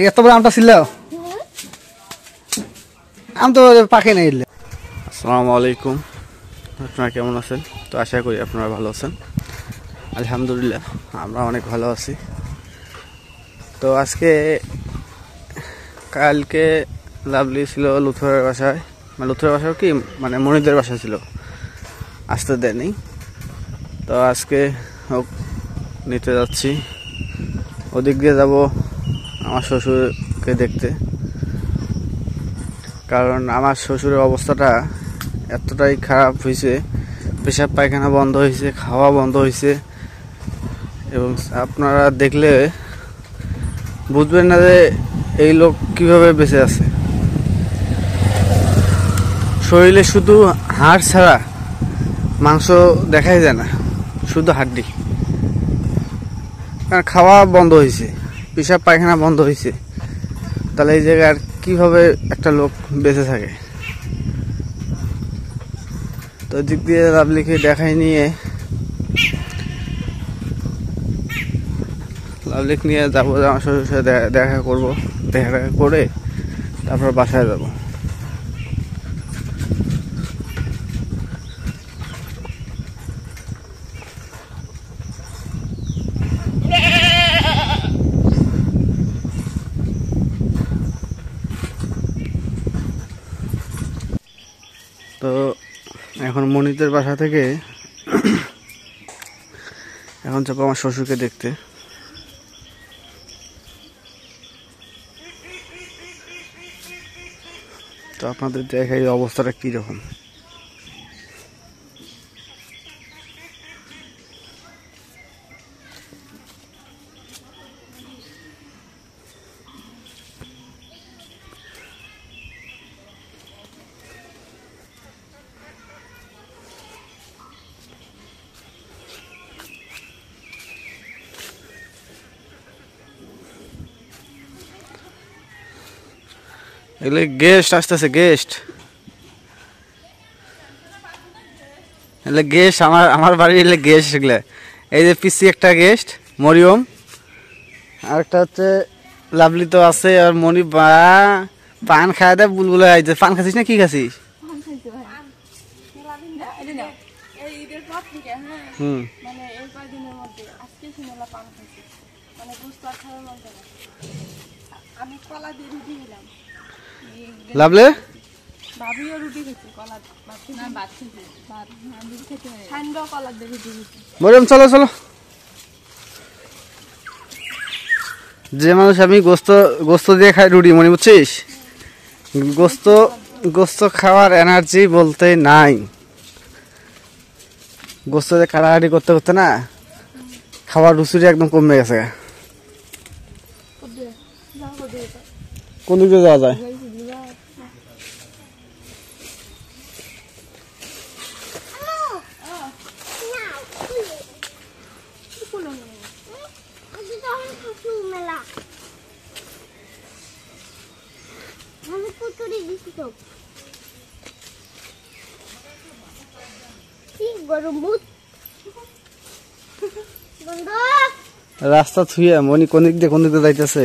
এত বড় আমটা ছিল আম তো পাকে নাই। আসসালামু আলাইকুম, আপনারা কেমন আছেন? তো আশা করি আপনারা ভালো আছেন। আলহামদুলিল্লাহ আমরা অনেক ভালো আছি। তো আজকে কালকে লাভলি ছিল লুথুরের বাসায়, মানে লুথুরের বাসায় কি মানে মনিদের বাসা ছিল, আসতে দেয়নি। তো আজকে নিতে যাচ্ছি, ওদিক দিয়ে যাব আমার শ্বশুরকে দেখতে। কারণ আমার শ্বশুরের অবস্থাটা এতটাই খারাপ হয়েছে, পেশাব পায়খানা বন্ধ হয়েছে, খাওয়া বন্ধ হয়েছে, এবং আপনারা দেখলে বুঝবেন না যে এই লোক কিভাবে বেঁচে আছে। শরীরে শুধু হাড় ছাড়া মাংস দেখাই যায় না, শুধু হাড্ডি। কারণ খাওয়া বন্ধ হয়েছে, পেশাব পায়খানা বন্ধ হয়েছে, তাহলে এই জায়গায় আর কিভাবে একটা লোক বেঁচে থাকে? তো দিক দিয়ে লাভলিকে দেখাই নিয়ে লাভলিক নিয়ে যাবো, আমার শ্বশুরের সাথে দেখা করবো, দেখা করে তারপর বাসায় যাব। তো এখন মনিতের বাসা থেকে এখন যাবো আমার শ্বশুরকে দেখতে। তো আপনাদের দেখাই অবস্থাটা কীরকম। এগুলো গেস্ট আসতেছে, গেস্ট এগুলো গেস্ট, আমার বাড়ির এগুলো গেস্ট। এগুলো এই যে পিসি একটা গেস্ট, মরিয়ম, আর একটা হচ্ছে লাভলি তো আছে, আর মনি বা পান খায় দেয় বুলবুল। আইছে পান খাচ্ছিস না কি খাচ্ছিস? লাভলে মরিয়ম চলো চলো। যে মানুষ আমি গোস্ত দিয়ে খাই রুটি, মনে বুঝছিস? গোস্ত খাওয়ার এনার্জি বলতে নাই। গোস্ত দিয়ে কাটাকাটি করতে করতে না খাওয়ার রুচিটা একদম কমে গেছে। কোন দিক দিয়ে যাওয়া যায়? রাস্তা থুয়ে মনি কোন দিক দিয়ে যাইতেছে?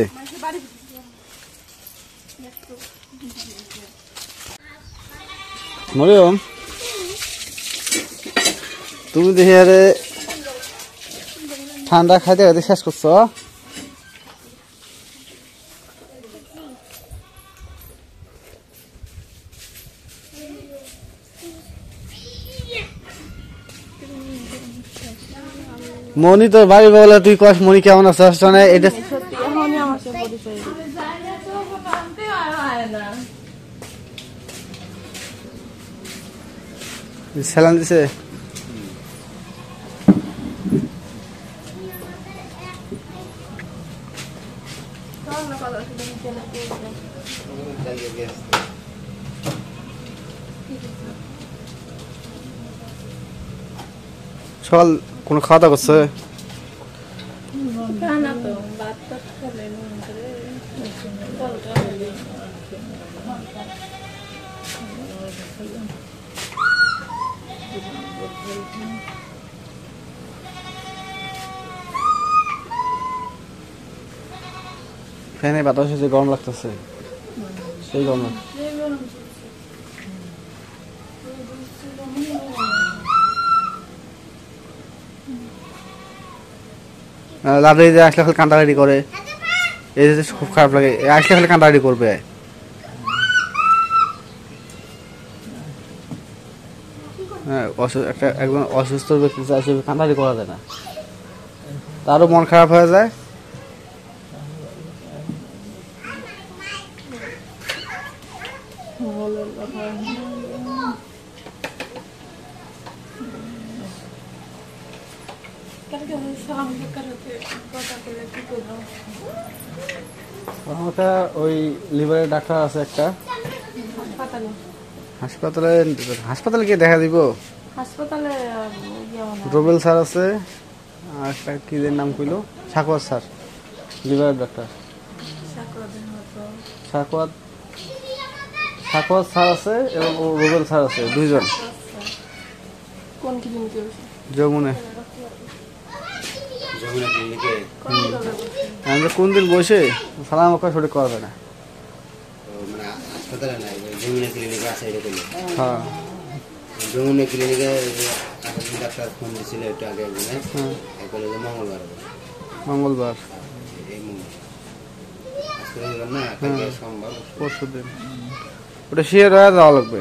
মরিয়ম তুমি দেখে আরে ঠান্ডা খাইতে খাইতে শেষ করছো। মনি তোর বাড়ি বলে তুই কস মনি কেমন আছে? এটা সালাম দিছে। সকাল কোনো খাওয়া দাওয়া করছে? ফ্যানে বাতাস হচ্ছে গরম লাগতেছে সেই গরম লাদাই যে আসলে খালি কান্দাকাটি করে এই যে খুব খারাপ লাগে আসলে খালি কান্দাকাটি করবে হ্যাঁ একটা একদম অসুস্থ ব্যক্তি আসে কান্দাকাটি করা যায় না তারও মন খারাপ হয়ে যায় ওই লিভারের ডাক্তার আছে একটা হাসপাতালে গিয়ে দেখা দিব হাসপাতালে রুবেল স্যার আছে আর একটা কি নাম কইলো সাকওয়াত স্যার লিভারের ডাক্তার সাকওয়াত স্যার আছে এবং রুবেল স্যার আছে দুইজন কোন ক্লিনিকে যমুনা কোন দিন বসে সালাম ওকে সঠিক করা যায় না হ্যাঁ যমুনা ক্লিনিকে ডাক্তার ফোন দিয়েছিল একটু আগে মঙ্গলবার সোমবার পরশু দিন ওটা শিয়ার হয়ে যাওয়া লাগবে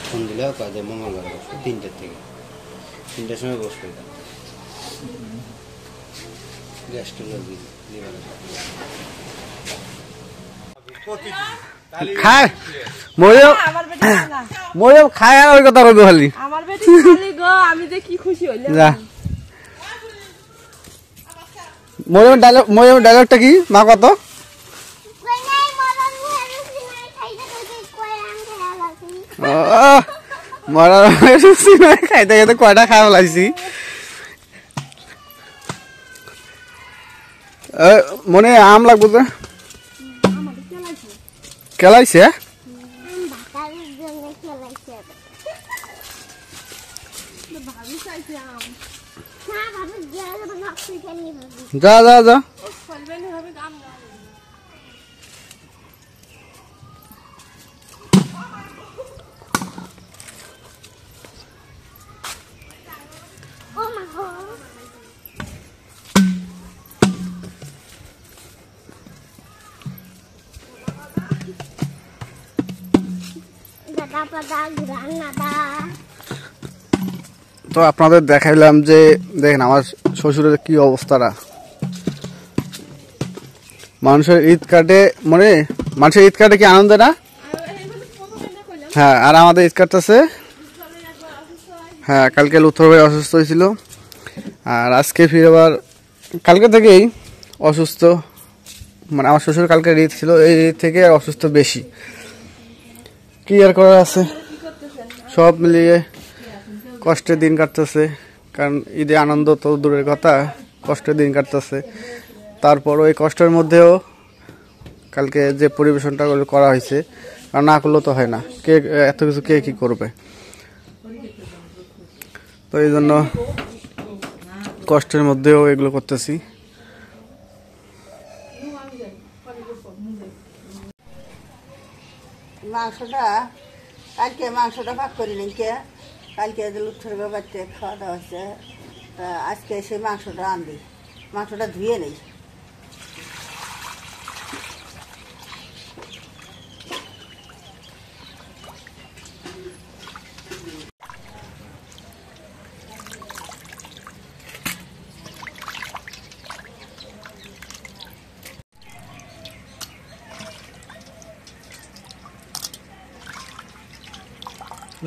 ফোন দিলে মঙ্গলবার বসবে 3টার থেকে 3টার সময় বসবে খায় মরিয়ম খায় আর ওই কথা রইব খালি আমার বেটি খালি গো আমি যে কি খুশি হইলাম যা মরিয়ম ডায়লগটা কি মা কত খাইতে খাইতে কয়টা খাওয়া লাগছি মনে আম লাগবো যে কেলাইছে যা যা যা তো আপনাদের দেখাইলাম যে দেখেন আমার শ্বশুরের কি অবস্থাটা মানুষের ঈদ কাটে মানুষের ঈদ কাটে কি আনন্দ না হ্যাঁ আর আমাদের ঈদ কাটতেছে হ্যাঁ কালকে লুথর ভাই অসুস্থ হয়েছিল আর আজকে ফির আবার কালকে থেকেই অসুস্থ আমার শ্বশুর কালকে ঈদ ছিল এই ঈদ থেকে অসুস্থ বেশি কি আর করার আছে সব মিলিয়ে কষ্টের দিন কাটতেছে কারণ ঈদে আনন্দ তো দূরের কথা কষ্টের দিন কাটতেছে তারপর ওই কষ্টের মধ্যেও কালকে যে পরিবেশনটা করা হয়েছে আর না করলেও তো হয় না কে এত কিছু কে কি করবে তো এই জন্য কষ্টের মধ্যেও এগুলো করতেছি মাংসটা ভাগ করি নি কালকে লুঠের বাড়িতে খাওয়া দাওয়া হচ্ছে তা আজকে সেই মাংসটা আনবি মাংসটা ধুয়ে নেই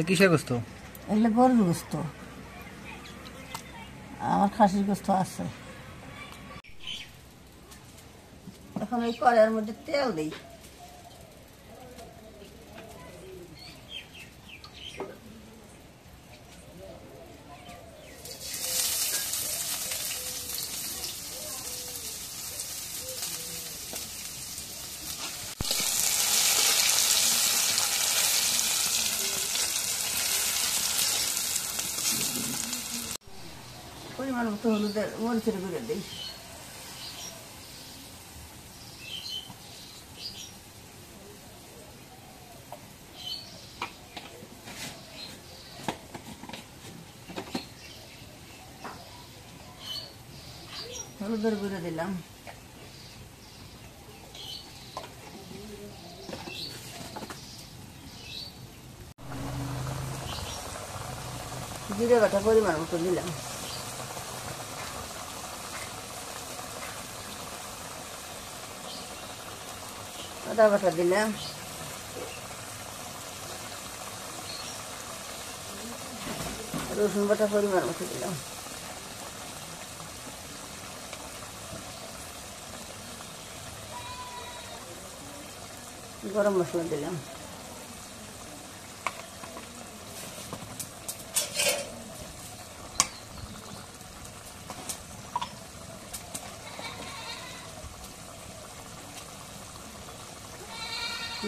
কিসের গোস্ত এগুলো গরুর গোস্ত আমার খাসির গোস্ত আছে এখন এই কড়াইয়ের মধ্যে তেল দিই পরিমাণ মতো হলুদের মরিচের গুঁড়ো দিই হলুদের গুঁড়ো দিলাম, জিরে বাটা পরিমাণ মতো দিলাম, আদা বাটা দিলাম, রসুন বাটা পরিমাণ মতো দিলাম, গরম মশলা দিলাম,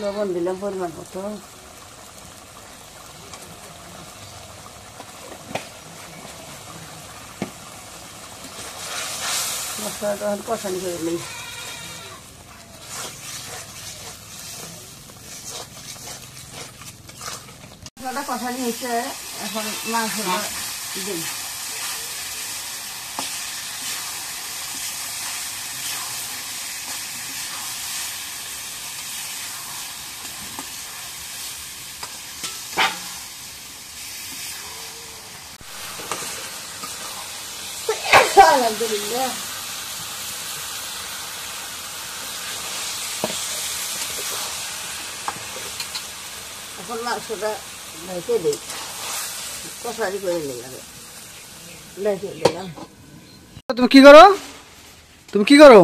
লবণ দিলাম পরিমাণ মতো, মশলাটা তখন কষানি করে নিই, মশলাটা কষানি হয়েছে, এখন মাংসটা দিই, আলহামদুলিল্লাহ। এখন মাংসটা ঢেকে দিই, কষারি করে নিই, আগে ঢেকে দিলাম। তুমি কি করো? তুমি কি করো?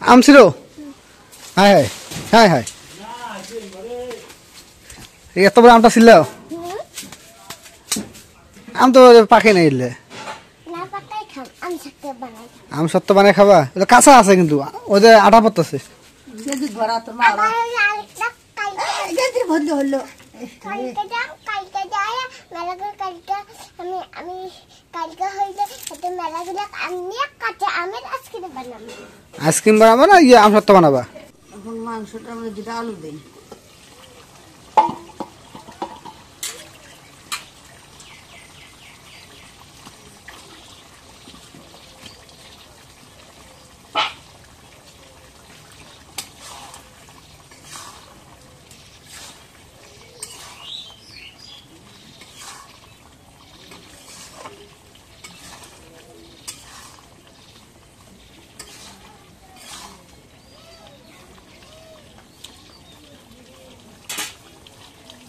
আম ছিল? হ্যাঁ হ্যাঁ হ্যাঁ হ্যাঁ, এত বড় আমটা ছিল? আম তো পাকে নাই এলে। আম সত্য বানাই খাবা? কাঁচা আছে কিন্তু ওদের আটা পড়তেছে। ভরা তো মা ভরলে হলো আইসক্রিম বানাবা না আম সত্য বানাবা? এখন মাংসটা আমরা যেটা আলু দিই,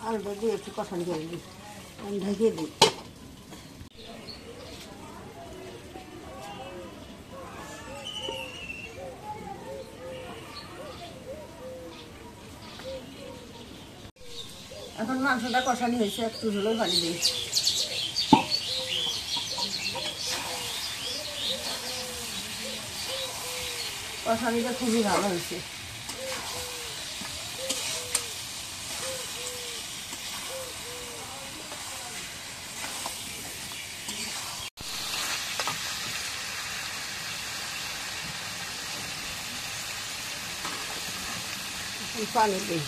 আলুটা দিয়ে একটু কষানি করে দিই, ঢেকে দিই। এখন মাংসটা কষানি হয়েছে, একটু হলেও পানি দিই, কষানিটা খুবই ভালো হয়েছে। পানি দিই,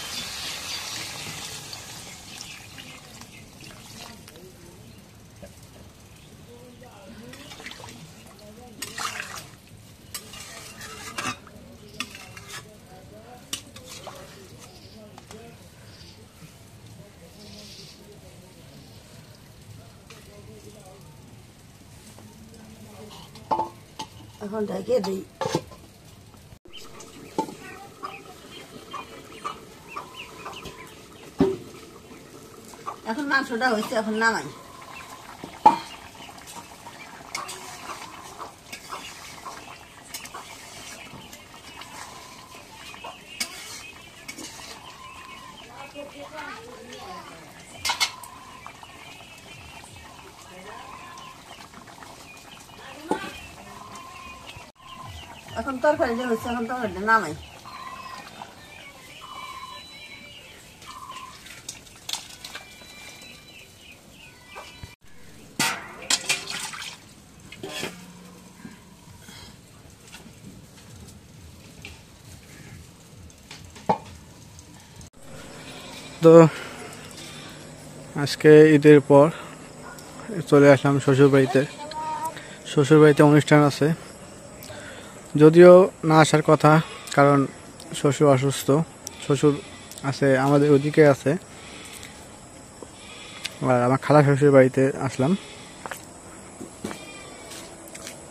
এখন ঢেকে দিই। এখন মাংসটা হয়েছে, এখন নামাই। এখন তরকারিটা হচ্ছে, এখন তরকারিটা নামাই। তো আজকে ঈদের পর চলে আসলাম শ্বশুরবাড়িতে। শ্বশুরবাড়িতে অনুষ্ঠান আছে, যদিও না আসার কথা, কারণ শ্বশুর অসুস্থ। শ্বশুর আছে আমাদের ওদিকে আছে, আর আমার খালা শ্বশুর বাড়িতে আসলাম,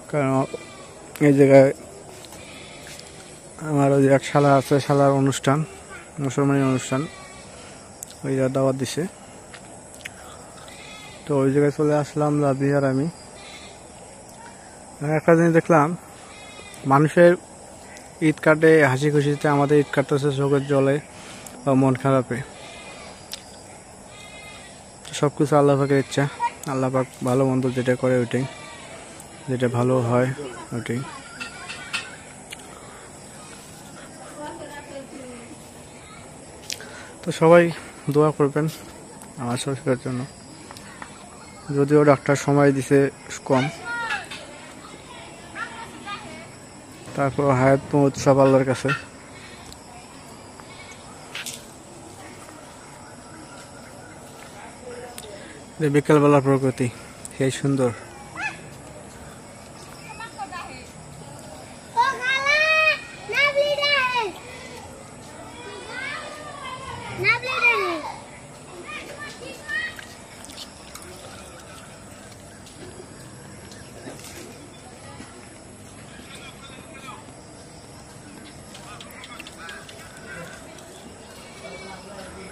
কারণ এই জায়গায় আমার ওই এক শালা আছে, শালার অনুষ্ঠান, মুসলমানি অনুষ্ঠান, ওই দাওয়াত দিছে, তো ওই জায়গায় চলে আসলাম রাবি আর আমি। একটা জিনিস দেখলাম, মানুষের ঈদ কাটে হাসি খুশিতে, আমাদের ঈদ কাটতেছে চোখের জলে বা মন খারাপে। সব কিছু আল্লাহ পাকের ইচ্ছা, আল্লাহ পাক ভালো মন্দ যেটা করে ওইটাই, যেটা ভালো হয় ওইটাই। তো সবাই দোয়া করবেন আমার শ্বশুরের জন্য, যদিও ডাক্তার সময় দিছে কম, তারপর হায়াত মৌত সব আল্লাহর কাছে। বিকেলবেলার প্রকৃতি সেই সুন্দর।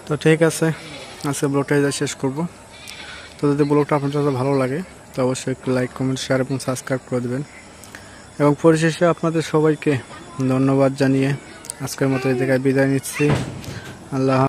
তো ঠিক আছে, আজকে ব্লগটা শেষ করব। তো যদি ব্লগটা আপনার কাছে ভালো লাগে তো অবশ্যই একটু লাইক, কমেন্ট, শেয়ার এবং সাবস্ক্রাইব করে দেবেন। এবং পরিশেষে আপনাদের সবাইকে ধন্যবাদ জানিয়ে আজকের মতো এই জায়গায় বিদায় নিচ্ছি। আল্লাহ।